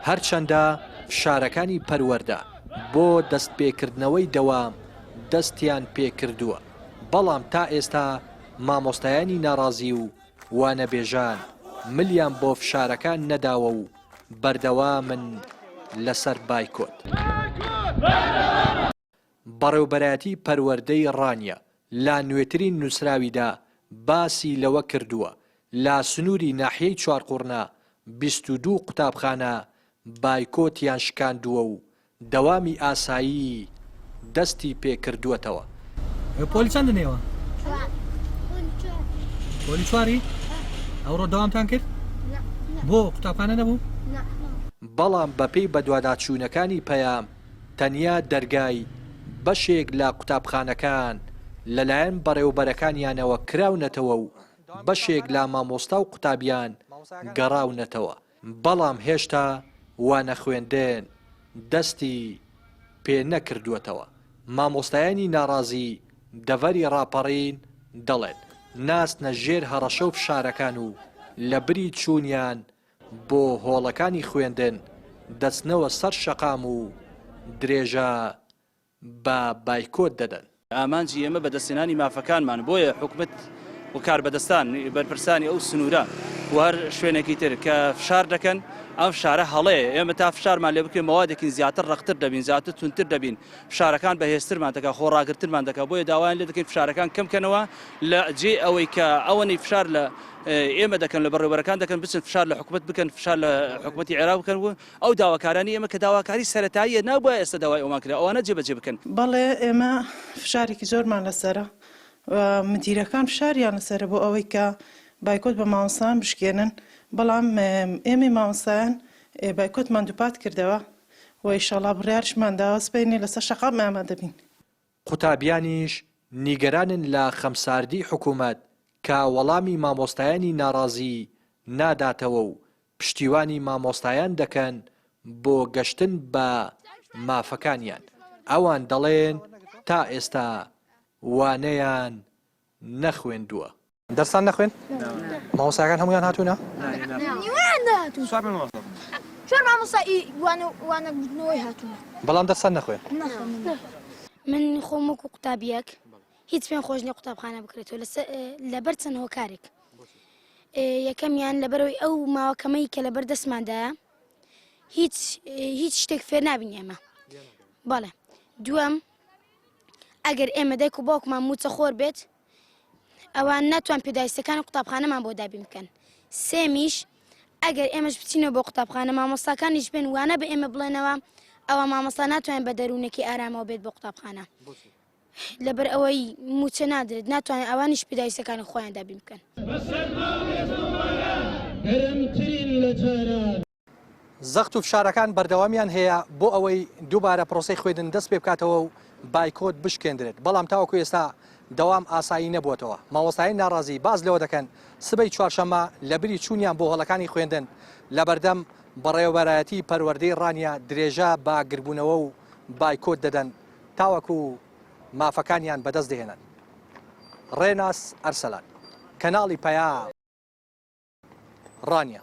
هەرچەندە فشارەکانی پەروەردە بۆ دەستپێکردنەوەی دەوام دەستیان پێکردووە، بەڵام تا ئێستا مامۆستایانی ناڕازی و وانەبێژان ملیان بۆ فشارەکان نەداوە و بەردەوامن لەسەر بایکۆت. بەڕێوەبەرایەتی پەروەردەی ڕانیە لا نوێترین نووسراویدا باسی لەوە کردووە لا سنووری ناحیەی چوارقوڕنا 22 قوتابخانە بایکۆتیان شکاندووە و دەوامی ئاسایی دەستی پێکردووەتەوە. پۆلی چەندن ئێوە؟ پۆلی چواری؟ ئەوڕۆ دەوامتان کرد؟ بۆ قوتابخانە نەبوو؟ بەڵام بەپێی بەدواداچوونەکانی پەیام تەنیا دەرگای بەشێک لە قوتابخانەکان لەلایەن بەڕێوەبەرەکانیانەوە کراونەتەوە و بەشێک لە مامۆستا و قوتابیان گەڕاونەتەوە، بەڵام هێشتا وانە خوێندن دەستی پێ نەکردووەتەوە. مامۆستایانی ناڕازی دەڤەری ڕاپەڕین دەڵێن ناستنە ژێر هەڕەشە و فشارەکان و لە بری چوونیان بۆ هۆڵەکانی خوێندن دەچنەوە سەر شەقام و درێژە بە بایکۆت دەدەن. ئامانجی ئێمە بەدەستێنانی مافەکانمان بۆیە حکومت و کار بەدەستان بەرپرسانی ئەو سنوورە وەر شوێنێکی تر کە فشار دەکەن ئەم فشارە هەڵەیە ئێمە تا فشارمان لێ بکەین مەوادێکی زیاتر ڕەختتر دەبین زیاتر تونتر دەبین فشارەکان بەهێزترمان دەکات خۆڕاگرترمان دەکات بۆیە داوایان لێ دەکەین فشارەکان کەمکەنەوە لە جێ ئەوەی کە ئەوەنی فشار لە ئێمە دەکەن لە بەڕێوەبەرەکان دەکەن بچن فشار لە حکومت بکەن فشار لە حکومەتی عێراق بکەن و ئەو داواکارانی ئێمە کە داواکاری سەرەتاییە نابووە ئێستا داوای ئەومان کرا ئەوانە جێبەجێ بکەن. بەڵێ ئێمە فشارێکی زۆرمان لەسەرە مدیرەکان فشاریان لەسەرە بۆ ئەوەی کە بایکۆت بە مامۆستایان بشکێنن، بەڵام ئێمە مامۆستایان بایکۆتمان دووپات کردەوە و ئینشەڵا بڕیارشمان داوە سبەینێ لەسەر شەقام ئامادەبین. قوتابیانیش نیگەرانن لە خەمساردی حکوومەت کە وەڵامی مامۆستایانی ناڕازی ناداتەوە و پشتیوانی مامۆستایان دەکەن بۆ گەشتن بە مافەکانیان. ئەوان دەڵێن تا ئێستا وانەیان نەخوێندووە. دەرسان نەخوێن؟ مامۆستایەکان هەمویان هاتوونە؟ چۆن مامۆستایی وانەگوتنەوەی هاتوونە بەڵام دەرسان نەخوێن؟ من خۆم وەکو قوتابیەک هیچ پێم خۆش نییە قوتابخانە بکرێتەوە لەبەر چەند هۆکارێک. یەکەمیان لەبەرەوەی ئەو ماوەکەمەی کە لەبەر دەستماندایە هیچ شتێک فێر نابین ئێمە. بەڵێ دووەم ئەگەر ئێمە دایک و باوکمان موچە خۆر بێت ئەوان ناتوان پێداویستەکانی قوتابخانەمان بۆ دابین بکەن. سێمیش ئەگەر ئێمەش بچینەوە بۆ قوتابخانە مامۆستاکانیش بێن وانە بە ئێمە بڵێنەوە ئەوە مامۆستا ناتوانین بە دەروونێکی ئارامەوە بێت بۆ قوتابخانە لەبەر ئەوەی موچە نادرێت ناتوانین ئەوانیش پێداویستەکانی خۆیان دابین بکەن. زەخت و فشارەکان بەردەوامیان هەیە بۆ ئەوەی دووبارە پرۆسەی خوێندن دەست پێ بکاتەوە و بایکۆت بشکێندرێت، بەڵام تاوەکو ئێستا دەوام ئاسایی نەبووەتەوە. مامۆستایان ناڕازی باز لەوە دەکەن سبەی چوارشەممە لە بری چوونیان بۆ هەڵەکانی خوێندن لەبەردەم بەڕێوەبەرایەتی پەروەردەی ڕانیە درێژە بە گربوونەوە و بایکۆت دەدەن تاوەکو مافەکانیان بەدەست دێنن. ڕێناس ئەرسەلان، کەناڵی پەیام، ڕانیە.